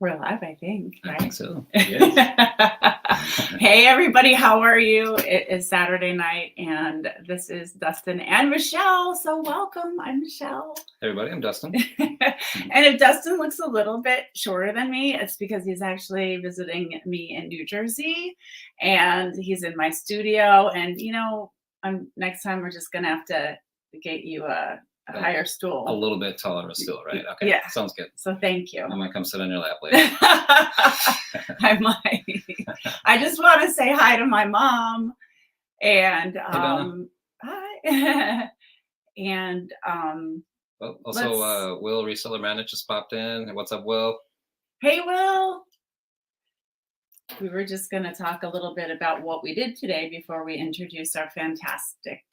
We're live, I think. I Right? think so. Yes. Hey, everybody. How are you? It is Saturday night, and this is Dustin and Michelle. So welcome. I'm Michelle. Hey everybody, I'm Dustin. And if Dustin looks a little bit shorter than me, it's because he's actually visiting me in New Jersey, and he's in my studio. And, next time we're just going to have to get you a higher stool. A little bit taller of a stool, right? Okay. Yeah. Sounds good. So thank you. I might come sit on your lap later. I might. I just want to say hi to my mom and hi. And Will Reseller Manager just popped in. What's up, Will? Hey, Will. We were just going to talk a little bit about what we did today before we introduce our fantastic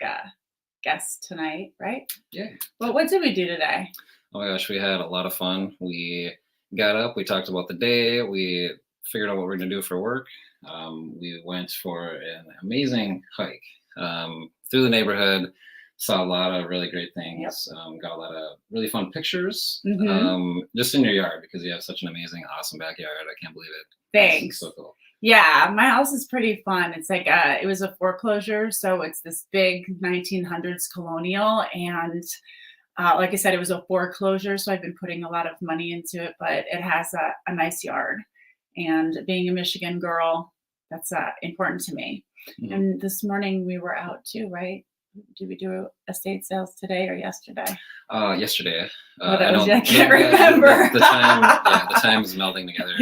guest tonight, right? Yeah. Well, what did we do today? Oh my gosh, we had a lot of fun. We got up, we talked about the day, we figured out what we're going to do for work. We went for an amazing hike through the neighborhood, saw a lot of really great things, got a lot of really fun pictures, just in your yard because you have such an amazing, awesome backyard. I can't believe it. Thanks. So cool. Yeah, my house is pretty fun. It's like it was a foreclosure, so it's this big 1900s colonial, and like I said, it was a foreclosure, so I've been putting a lot of money into it, but it has a nice yard. And being a Michigan girl, that's important to me. Mm-hmm. And this morning we were out too, right? Did we do estate sales today or yesterday? Yesterday. I can't remember. The time is melding together.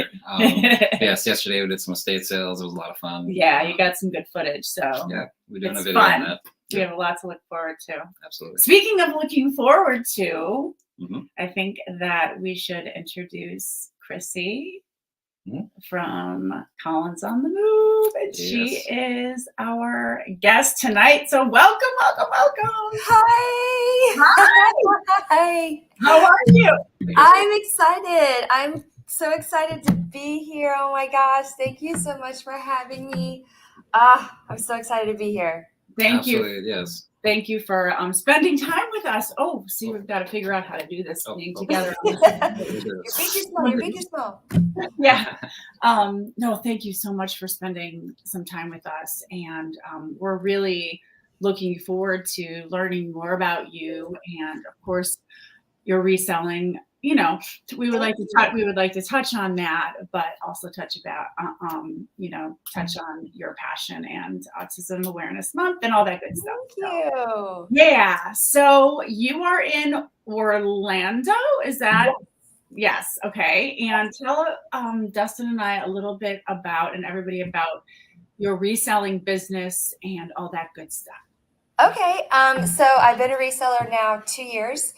Yes, yesterday we did some estate sales. It was a lot of fun. Yeah, you got some good footage. So yeah, we're doing a video on that. We have a lot to look forward to. Absolutely. Speaking of looking forward to, I think that we should introduce Crissy from Collins on the Move. And she is our guest tonight. So welcome. Hi. Hi. How are you? I'm excited. I'm so excited to be here. Oh my gosh. Thank you so much for having me. I'm so excited to be here. Thank you. Absolutely, yes. Thank you for spending time with us. Oh, see, we've got to figure out how to do this thing together. Your big is small. Yeah. No, thank you so much for spending some time with us. And we're really looking forward to learning more about you. And of course, your reselling. We would like to touch on that, but also touch on your passion and Autism Awareness Month and all that good stuff. Thank you. Yeah. So you are in Orlando, is that? Yes. Okay. And tell Dustin and I a little bit about, and everybody about your reselling business and all that good stuff. Okay. So I've been a reseller now 2 years.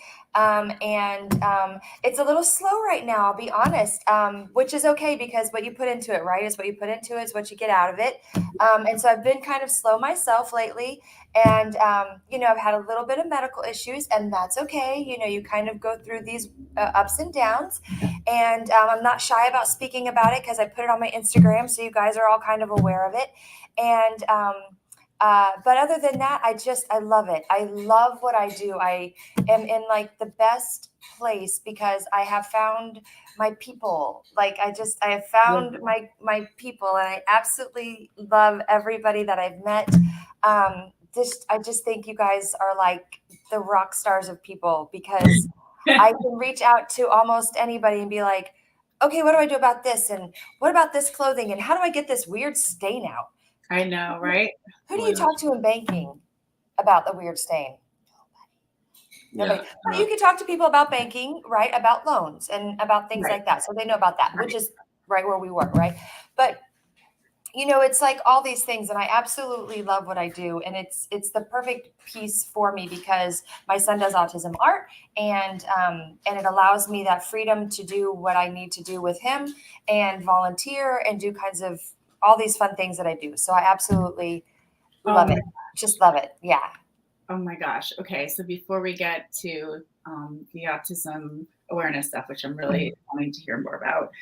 It's a little slow right now, I'll be honest, which is okay because what you put into it, right, is what you put into it is what you get out of it. And so I've been kind of slow myself lately. And, I've had a little bit of medical issues, and that's okay. You kind of go through these ups and downs. And I'm not shy about speaking about it because I put it on my Instagram, so you guys are all kind of aware of it. And but other than that, I love it. I love what I do. I am in like the best place because I have found my people. Like I have found my people, and I absolutely love everybody that I've met. I just think you guys are like the rock stars of people because I can reach out to almost anybody and be like, okay, what do I do about this? And what about this clothing? And how do I get this weird stain out? I know, right? Who do you talk to in banking about the weird stain? Nobody. Yeah. But you can talk to people about banking, right? About loans and about things like that. So they know about that, which is right where we work, right? But it's like all these things, and I absolutely love what I do, and it's the perfect piece for me because my son does autism art, and it allows me that freedom to do what I need to do with him and volunteer and do kinds of all these fun things that I do. So I absolutely love it. Just love it. Yeah. Oh my gosh. Okay. So before we get to the autism awareness stuff, which I'm really wanting to hear more about.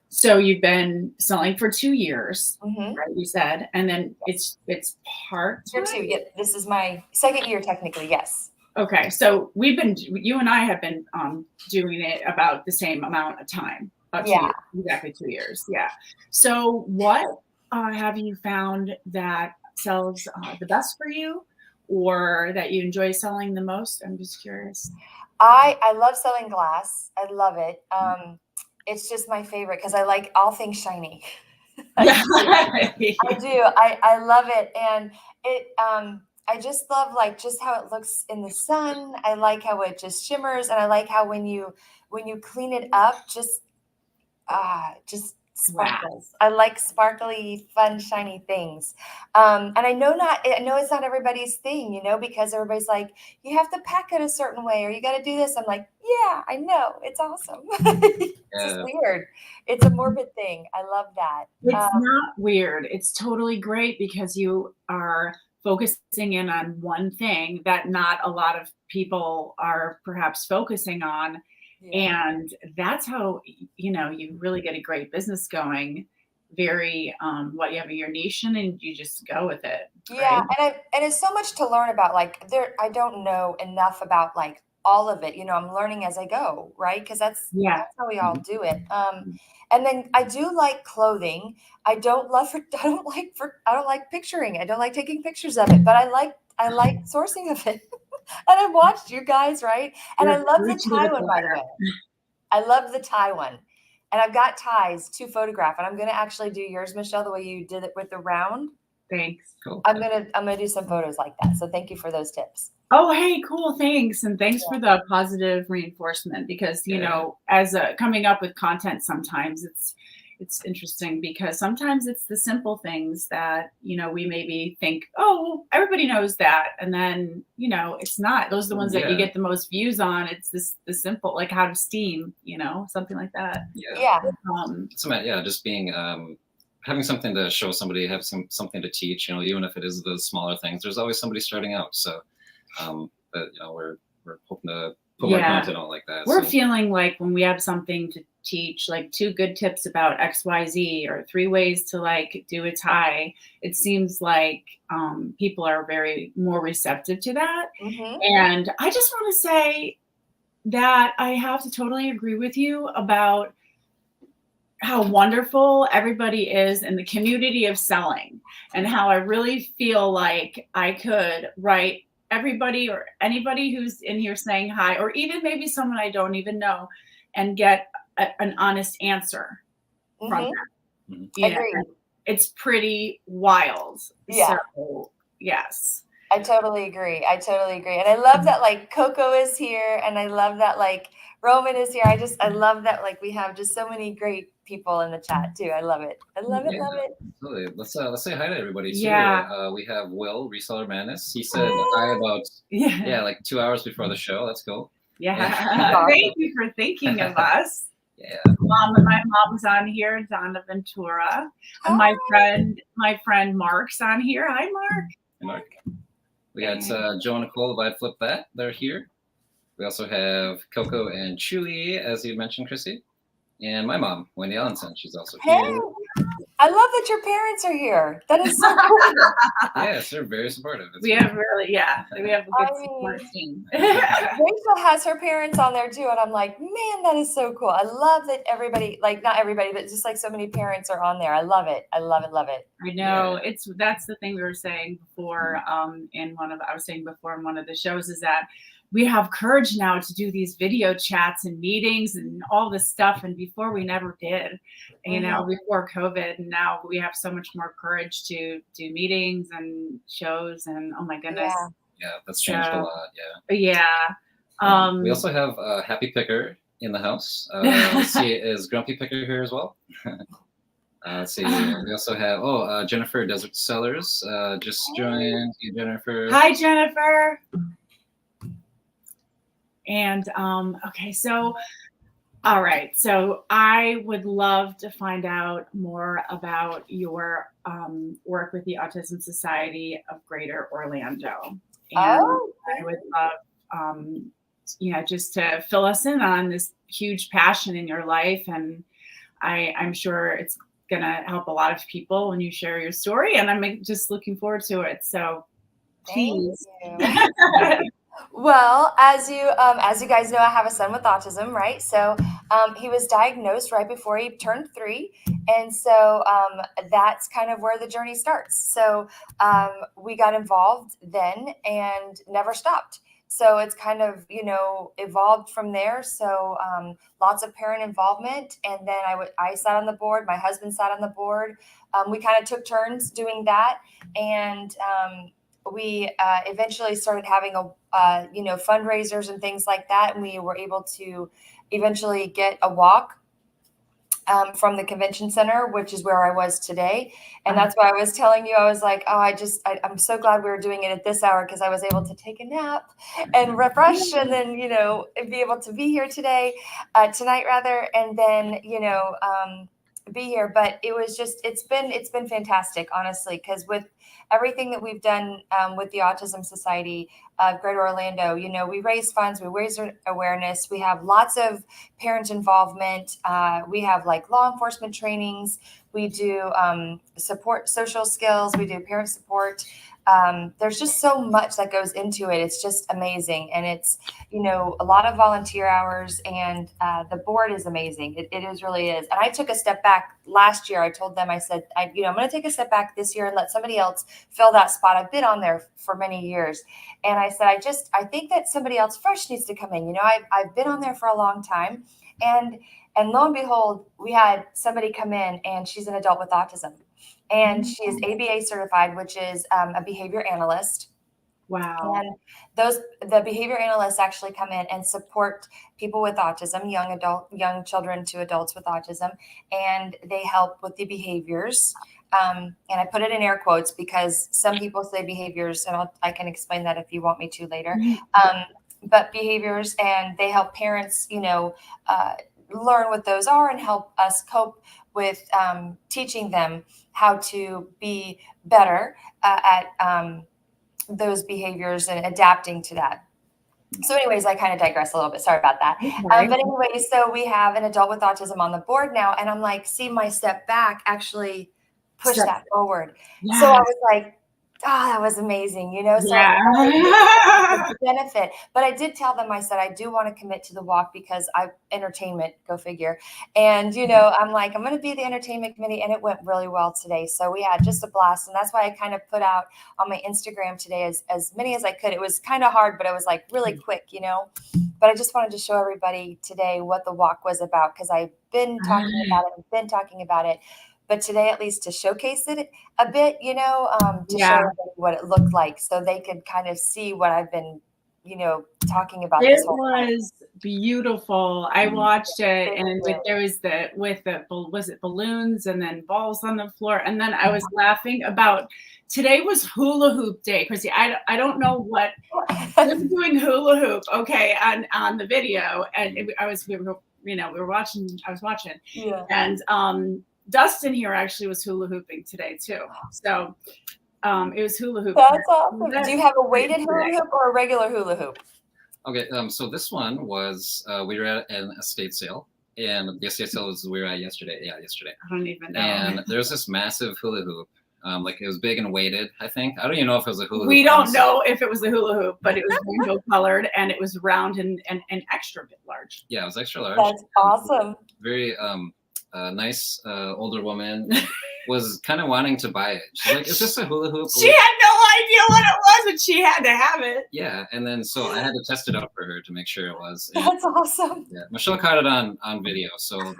So you've been selling for 2 years, right? You said, and then it's part-time? Year 2. Yeah, this is my second year technically. Yes. Okay. So you and I have been doing it about the same amount of time. About 2 Yeah. years, exactly 2 years. Yeah. So what have you found that sells the best for you, or that you enjoy selling the most? I'm just curious. I love selling glass. I love it. It's just my favorite because I like all things shiny. I Yeah. do. I do. I love it, and it. I just love like just how it looks in the sun. I like how it just shimmers, and I like how when you clean it up, just Wow. sparkles. I like sparkly, fun, shiny things. And I know it's not everybody's thing, you know, because everybody's like, you have to pack it a certain way or you got to do this. I'm like, yeah, I know. It's awesome. It's just Yeah. weird. It's a morbid thing. I love that. It's not weird. It's totally great because you are focusing in on one thing that not a lot of people are perhaps focusing on. Yeah. And that's how, you really get a great business going. Very, what you have your niche in and you just go with it. Yeah, Right. and it's so much to learn about. Like I don't know enough about like all of it. You know, I'm learning as I go, right? Because Yeah. that's how we all Mhm. do it. And then I do like clothing. I don't like picturing. I don't like taking pictures of it, but I like sourcing of it. And I watched you guys, right? And I You're love the preaching to tie the one, by the choir. way. I love the tie one. And I've got ties to photograph, and I'm gonna actually do yours, Michelle, the way you did it with the round. Thanks. Cool. I'm gonna do some photos like that. So thank you for those tips. Oh, hey, cool. Thanks. And thanks Yeah. for the positive reinforcement because, Yeah. as coming up with content, sometimes it's interesting because sometimes it's the simple things that, we maybe think, oh, well, everybody knows that. And then, it's not. Those are the ones that you Yeah. get the most views on. It's the simple, like how to steam, something like that. Yeah. Yeah. Yeah, just being having something to show somebody, have something to teach, even if it is the smaller things, there's always somebody starting out. So but we're hoping to put more Yeah. content out like that. We're So feeling like when we have something to teach, like 2 good tips about XYZ or 3 ways to like do a tie, it seems like people are very more receptive to that. Hmm. And I just want to say that I have to totally agree with you about how wonderful everybody is in the community of selling and how I really feel like I could write everybody or anybody who's in here saying hi, or even maybe someone I don't even know, and get an honest answer from Hmm. them. Mhm. Agreed. It's pretty wild. Yeah. So yes. I totally agree. I totally agree. And I love that like Coco is here and I love that like Roman is here. I love that like we have just so many great people in the chat too. I love it. I love it. yeah, Love it. absolutely. Let's say hi to everybody too. Yeah. We have Will, Reseller Madness. He said hi about Yeah. like 2 hours before the show. That's cool. Yeah. Awesome. Thank you for thinking of us. Yeah. My mom's on here, Donna Ventura, and my friend Mark's on here. Hi, Mark. Hey, Mark. We got Joe and Nicole, if I flip that, they're here. We also have Coco and Chewy, as you mentioned, Crissy. And my mom, Wendy Allenson, she's also Hey, here. I love that your parents are here. That is so cool. Yes, they're very supportive. We have a good support team. Rachel has her parents on there too, and I'm like, man, that is so cool. I love that everybody, like not everybody, but just like so many parents are on there. I love it. I love it. Love it. I know that's the thing we were saying before. I was saying before in one of the shows is that we have courage now to do these video chats and meetings and all this stuff. And before we never did, before COVID, and now we have so much more courage to do meetings and shows. And oh my goodness. Yeah. Yeah, that's changed a lot. Yeah. Yeah. We also have Happy Picker in the house. Let's see, is Grumpy Picker here as well? Let's see. We also have Jennifer Desert Sellers just joined. Hey, Jennifer. Hi, Jennifer. And okay, so all right. So I would love to find out more about your work with the Autism Society of Greater Orlando. And I would love just to fill us in on this huge passion in your life. And I'm sure it's going to help a lot of people when you share your story. And I'm just looking forward to it. So please. Thank you. Well, as you guys know, I have a son with autism, right? So he was diagnosed right before he turned 3, and so that's kind of where the journey starts. So we got involved then and never stopped. So it's kind of evolved from there. So lots of parent involvement, and then I sat on the board. My husband sat on the board. We kind of took turns doing that, and we eventually started having fundraisers and things like that, and we were able to eventually get a walk from the convention center, which is where I was today. And that's why I was telling you, I was like, oh, I'm so glad we were doing it at this hour, because I was able to take a nap and refresh, and then, be able to be here tonight rather, and then, be here. But it's been fantastic, honestly, because with everything that we've done with the Autism Society of Greater Orlando, we raise funds, we raise awareness, we have lots of parent involvement. We have like law enforcement trainings. We do support social skills. We do parent support. There's just so much that goes into it. It's just amazing. And it's, a lot of volunteer hours, and the board is amazing. It really is. And I took a step back last year. I told them, I said, I'm going to take a step back this year and let somebody else fill that spot. I've been on there for many years. And I said, I think that somebody else fresh needs to come in. I've been on there for a long time. And lo and behold, we had somebody come in, and she's an adult with autism. And she is ABA certified, which is a behavior analyst. Wow. And the behavior analysts actually come in and support people with autism, young children to adults with autism, and they help with the behaviors. And I put it in air quotes because some people say behaviors, and I can explain that if you want me to later. But behaviors, and they help parents, learn what those are and help us cope with teaching them how to be better at those behaviors and adapting to that. So anyways, I kind of digress a little bit. Sorry about that. But anyway, so we have an adult with autism on the board now. And I'm like, see my step back actually push that forward. Yes. So I was like, oh, that was amazing, So yeah. benefit. But I did tell them, I said, I do want to commit to the walk because entertainment, go figure. And, I'm like, I'm going to be the entertainment committee. And it went really well today. So we had just a blast. And that's why I kind of put out on my Instagram today as many as I could. It was kind of hard, but it was like really quick, But I just wanted to show everybody today what the walk was about, because I've been talking about it. But today, at least to showcase it a bit, to show everybody what it looked like, so they could kind of see what I've been, talking about. It was beautiful. I watched it, and was it balloons and then balls on the floor, and then I was laughing about today was hula hoop day, Crissy. I don't know what was doing hula hoop, okay, on the video, and I was watching, and Dustin here actually was hula hooping today too. So it was hula hoop. That's awesome. Do you have a weighted hula hoop or a regular hula hoop? Okay, so this one was we were at an estate sale, and the estate sale was we were at yesterday. Yeah, yesterday. I don't even know. And there's this massive hula hoop. Like it was big and weighted, I think. I don't even know if it was a hula hoop. We don't know if it was a hula hoop, but it was rainbow colored, and it was round and extra bit large. Yeah, it was extra large. That's awesome. Very nice older woman was kind of wanting to buy it. She's like, "Is this a hula hoop?" She had no idea what it was, but she had to have it. Yeah, and then so I had to test it out for her to make sure it was. And, that's awesome. Yeah, Michelle caught it on video, so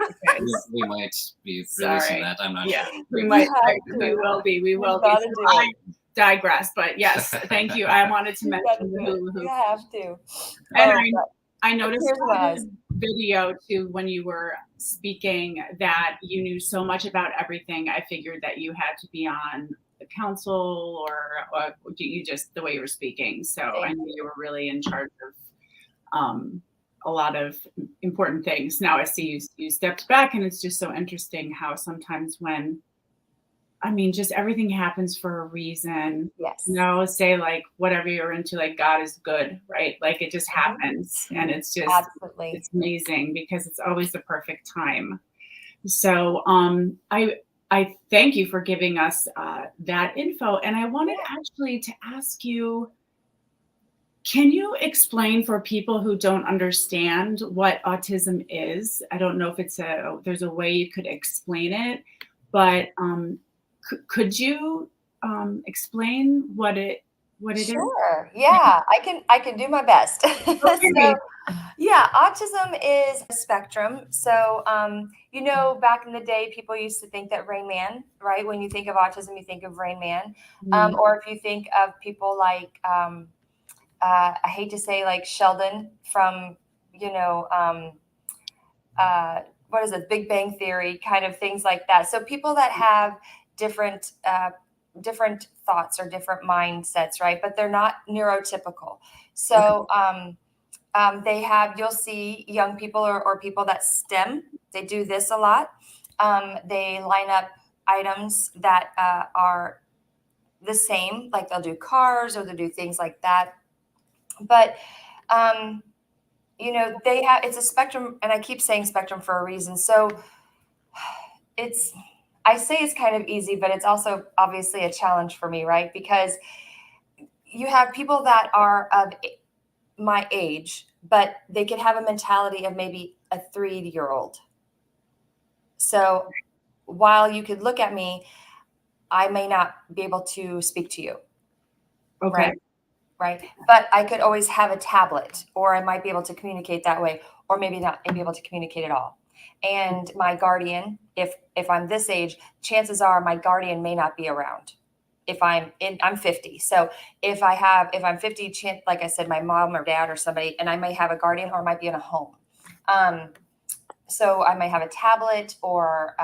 we might be releasing that. I'm not sure. We might. We will be. We will be. So I digress, but yes, thank you. I wanted to mention the hula hoop. You have to. And I noticed the video too when you were speaking that you knew so much about everything. I figured that you had to be on the council or you just the way you were speaking. So I knew you were really in charge of a lot of important things. Now I see you stepped back, and it's just so interesting how sometimes just everything happens for a reason. Yes. Say like whatever you're into, like God is good, right? Like it just happens, and it's just absolutely, it's amazing because it's always the perfect time. So I thank you for giving us that info, and I wanted actually to ask you, Can you explain for people who don't understand what autism is? I don't know if there's a way you could explain it, but could you explain what it is? Sure. Yeah, I can do my best. Okay. So, yeah, autism is a spectrum. So, you know, back in the day, people used to think that Rain Man, right? When you think of autism, you think of Rain Man. Mm, Or if you think of people like, I hate to say like Sheldon from, you know, what is it, Big Bang Theory, kind of things like that. So people that have different different thoughts or different mindsets, right? But they're not neurotypical. okay. So they have, you'll see young people or people that STEM. They do this a lot. They line up items that are the same, like they'll do cars or they'll do things like that. But you know, they have, it's a spectrum, and I keep saying spectrum for a reason. So it's, I say it's kind of easy, but it's also obviously a challenge for me, right? Because you have people that are of my age, but they could have a mentality of maybe a 3-year-old. So while you could look at me, I may not be able to speak to you, Okay. right? Right. But I could always have a tablet, or I might be able to communicate that way, or maybe not be able to communicate at all. And my guardian, if I'm this age, chances are my guardian may not be around. If I'm 50. So if I'm 50, like I said, my mom or dad or somebody, and I may have a guardian or I might be in a home. So I might have a tablet or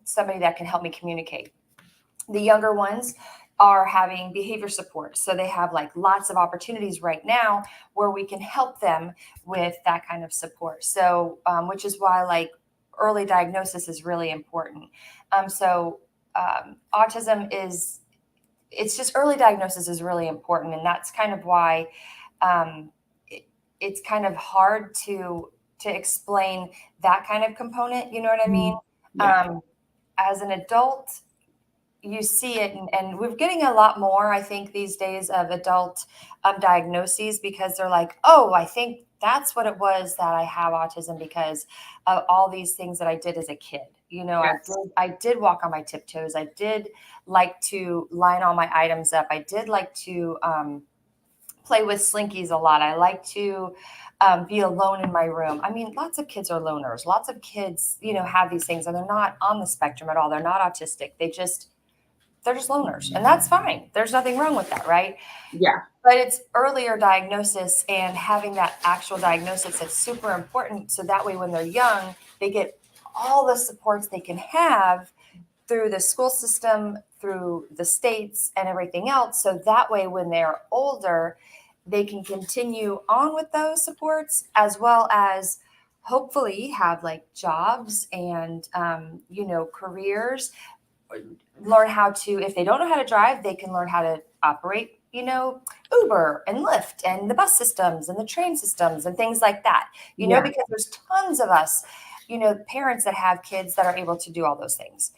somebody that can help me communicate. The younger ones are having behavior support. So they have like lots of opportunities right now where we can help them with that kind of support. So, which is why like early diagnosis is really important. Autism is, it's just early diagnosis is really important. And that's kind of why it's kind of hard to explain that kind of component. You know what I mean? Yeah. As an adult, you see it, and we're getting a lot more, I think, these days of adult diagnoses, because they're like, oh, I think that's what it was, that I have autism because of all these things that I did as a kid. You know, Yes. I did walk on my tiptoes. I did like to line all my items up. I did like to play with slinkies a lot. I like to be alone in my room. I mean, lots of kids are loners. Lots of kids, you know, have these things, and they're not on the spectrum at all. They're not autistic. They're just loners, and that's fine. There's nothing wrong with that, right? Yeah. But it's earlier diagnosis and having that actual diagnosis that's super important. So that way, when they're young, they get all the supports they can have through the school system, through the states, and everything else. So that way, when they're older, they can continue on with those supports, as well as hopefully have like jobs and, you know, careers. Learn how to, if they don't know how to drive, they can learn how to operate, you know, Uber and Lyft and the bus systems and the train systems and things like that, you know, Yeah. because there's tons of us, you know, parents that have kids that are able to do all those things.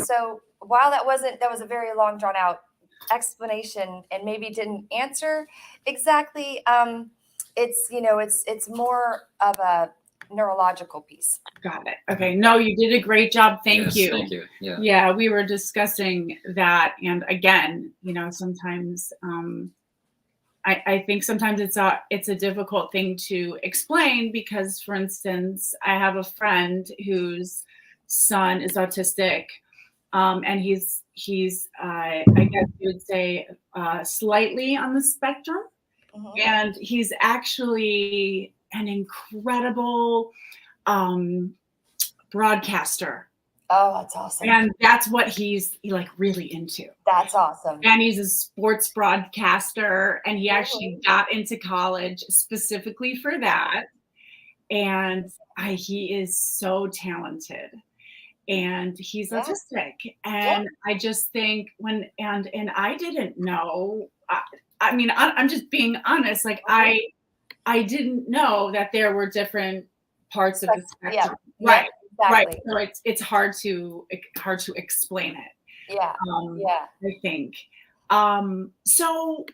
So while that was a very long drawn out explanation and maybe didn't answer exactly, it's, you know, it's more of a neurological piece. Got it. Okay. No, you did a great job. Thank Yes, you. thank you. Yeah. Yeah, we were discussing that. And again, you know, sometimes I think sometimes it's a difficult thing to explain because, for instance, I have a friend whose son is autistic, and he's I guess you would say slightly on the spectrum, Mhm. and he's actually an incredible broadcaster. Oh, that's awesome. And that's what he's like really into. That's awesome. And he's a sports broadcaster, and he actually Mhm. got into college specifically for that. And he is so talented. And he's Yeah. autistic. Yeah. And I just think and I didn't know. I mean, I'm just being honest. Like Mhm. I didn't know that there were different parts of the Yeah. spectrum. Yep. Right. Right. Exactly. So it's hard to explain it. Yeah. Yeah. I think. So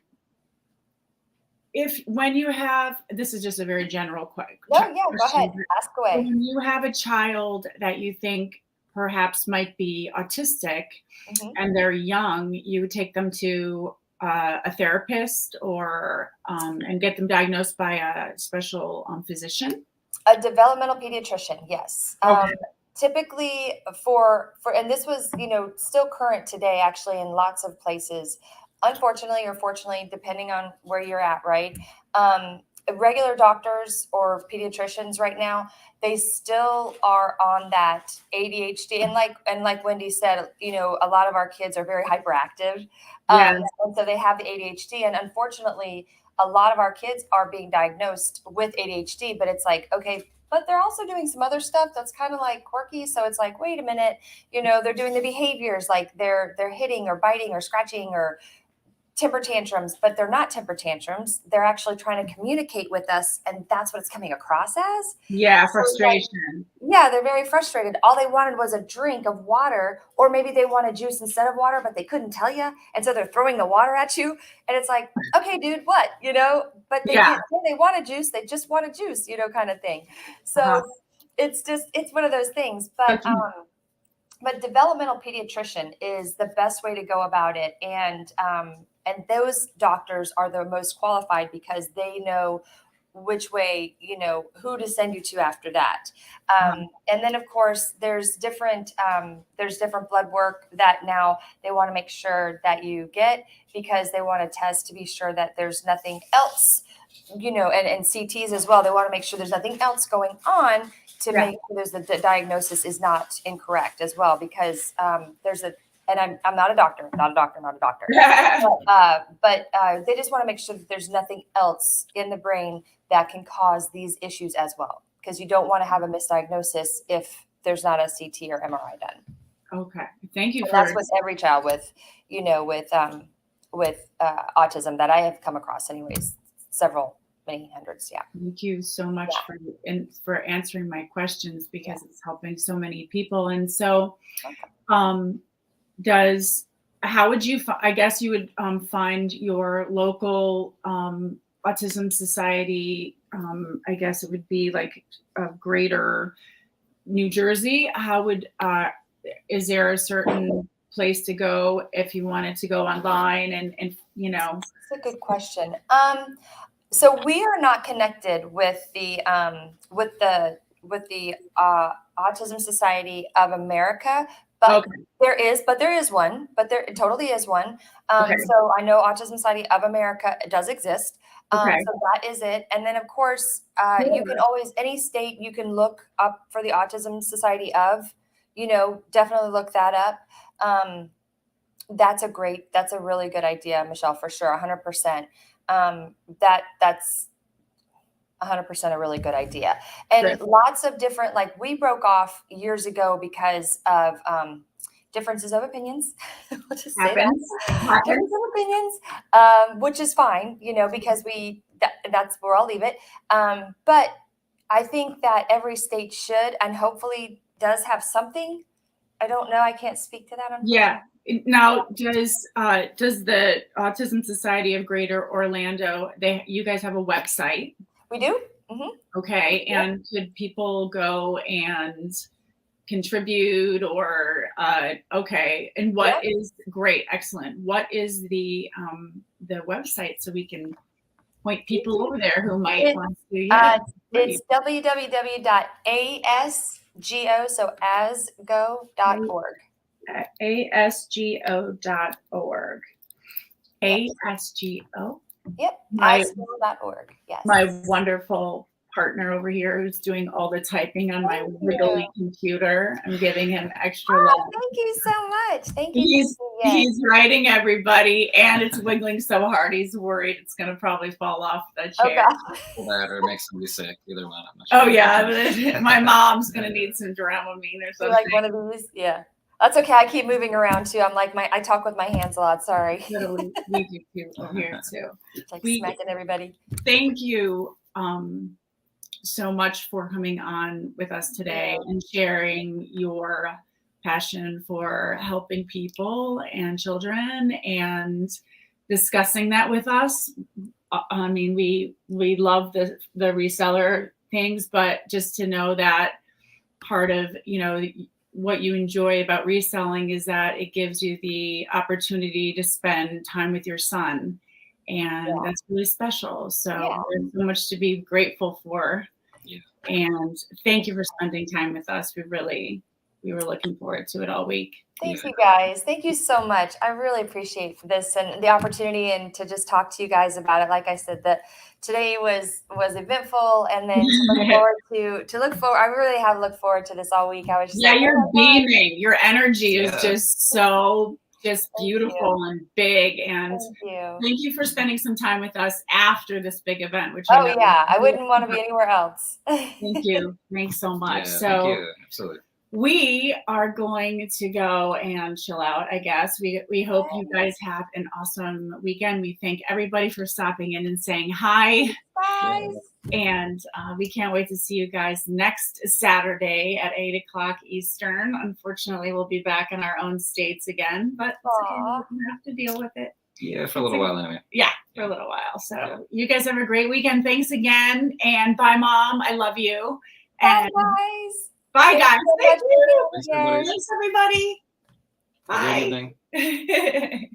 when you have, this is just a very general No, yeah, go ahead. question. Ask away. When you have a child that you think perhaps might be autistic Mhm. and they're young, you would take them to a therapist or and get them diagnosed by a special physician. A developmental pediatrician, yes. Okay. Typically for and this was, still current today actually in lots of places, unfortunately or fortunately, depending on where you're at, right? Regular doctors or pediatricians right now, they still are on that ADHD. And like Wendy said, a lot of our kids are very hyperactive. Yes. And so they have the ADHD. And unfortunately, a lot of our kids are being diagnosed with ADHD, but it's like, okay, but they're also doing some other stuff that's kind of like quirky. So it's like, wait a minute, they're doing the behaviors like they're hitting or biting or scratching or temper tantrums, but they're not temper tantrums. They're actually trying to communicate with us, and that's what it's coming across as. Yeah, So it's like, frustration. yeah, they're very frustrated. All they wanted was a drink of water, or maybe they wanted juice instead of water, but they couldn't tell you. And so they're throwing the water at you. And it's like, okay, dude, what? But they Yeah. can't say they want a juice. They just want a juice, kind of thing. So Uh-huh. it's one of those things. But developmental pediatrician is the best way to go about it. And those doctors are the most qualified because they know which way, who to send you to after that. And then of course there's different blood work that now they want to make sure that you get, because they want to test to be sure that there's nothing else, and CTs as well. They want to make sure there's nothing else going on to make sure the diagnosis is not incorrect as well, because and I'm not a doctor, not a doctor. But they just want to make sure that there's nothing else in the brain that can cause these issues as well, because you don't want to have a misdiagnosis if there's not a CT or MRI done. Okay, thank you. And that's with every child with autism that I have come across, anyways. Many hundreds. Yeah. Thank you so much for answering my questions, because it's helping so many people. And so, how would you? I guess you would find your local autism society. I guess it would be like a greater New Jersey. How would? Is there a certain place to go if you wanted to go online? And That's a good question. So we are not connected with the Autism Society of America, but there is one. There totally is one. So I know Autism Society of America does exist. So that is it. And then of course, you can always, any state, you can look up for the Autism Society of. Definitely look that up. That's a really good idea, Michelle, for sure, 100%. That's 100% a really good idea. And lots of different, like we broke off years ago because of differences of opinions. We'll just say that. Differences of opinions, which is fine, because that's where I'll leave it. But I think that every state should, and hopefully does have something. I don't know. I can't speak to that. Yeah. Now, does the Autism Society of Greater Orlando, you guys have a website? We do. Mm-hmm. Okay. And could people go and contribute or, and what is great. Excellent. What is the website so we can point people over there who might want to? It's www.asgo, so asgo.org. asgo.org. ASGO. Yep. Asgo.org. Yes. My wonderful partner over here who's doing all the typing on my wiggly computer. I'm giving him extra love. Thank you so much. Thank you. He's writing everybody, and it's wiggling so hard he's worried it's going to probably fall off the chair. That or make somebody sick. Either one. I'm not sure. Oh yeah, my mom's going to need some Dramamine or something. Like one of these, yeah. That's okay. I keep moving around too. I'm like I talk with my hands a lot. Sorry. Literally, we do too here too. Like smacking everybody. Thank you so much for coming on with us today and sharing your passion for helping people and children and discussing that with us. I mean, we love the reseller things, but just to know that part of, you know, what you enjoy about reselling is that it gives you the opportunity to spend time with your son. And that's really special. So there's so much to be grateful for. Yeah. And thank you for spending time with us. We were looking forward to it all week. Thank you guys. Thank you so much. I really appreciate this and the opportunity and to just talk to you guys about it. Like I said, that today was eventful, and then to look forward I really have looked forward to this all week. I was just you're beaming. Your energy is just so beautiful and big. And thank you for spending some time with us after this big event, which I wouldn't want to be anywhere else. Thank you. Thanks so much. Yeah, so thank you. Absolutely. We are going to go and chill out, I guess. We hope you guys have an awesome weekend. We thank everybody for stopping in and saying hi. Bye. And we can't wait to see you guys next Saturday at 8 o'clock Eastern. Unfortunately, we'll be back in our own states again, but we'll have to deal with it. Yeah, for a little while anyway. Yeah, for a little while. So you guys have a great weekend. Thanks again. And bye, Mom. I love you. Bye, guys. Bye, guys. Thank you. Thanks, everybody. Thanks, everybody. Bye. Good evening.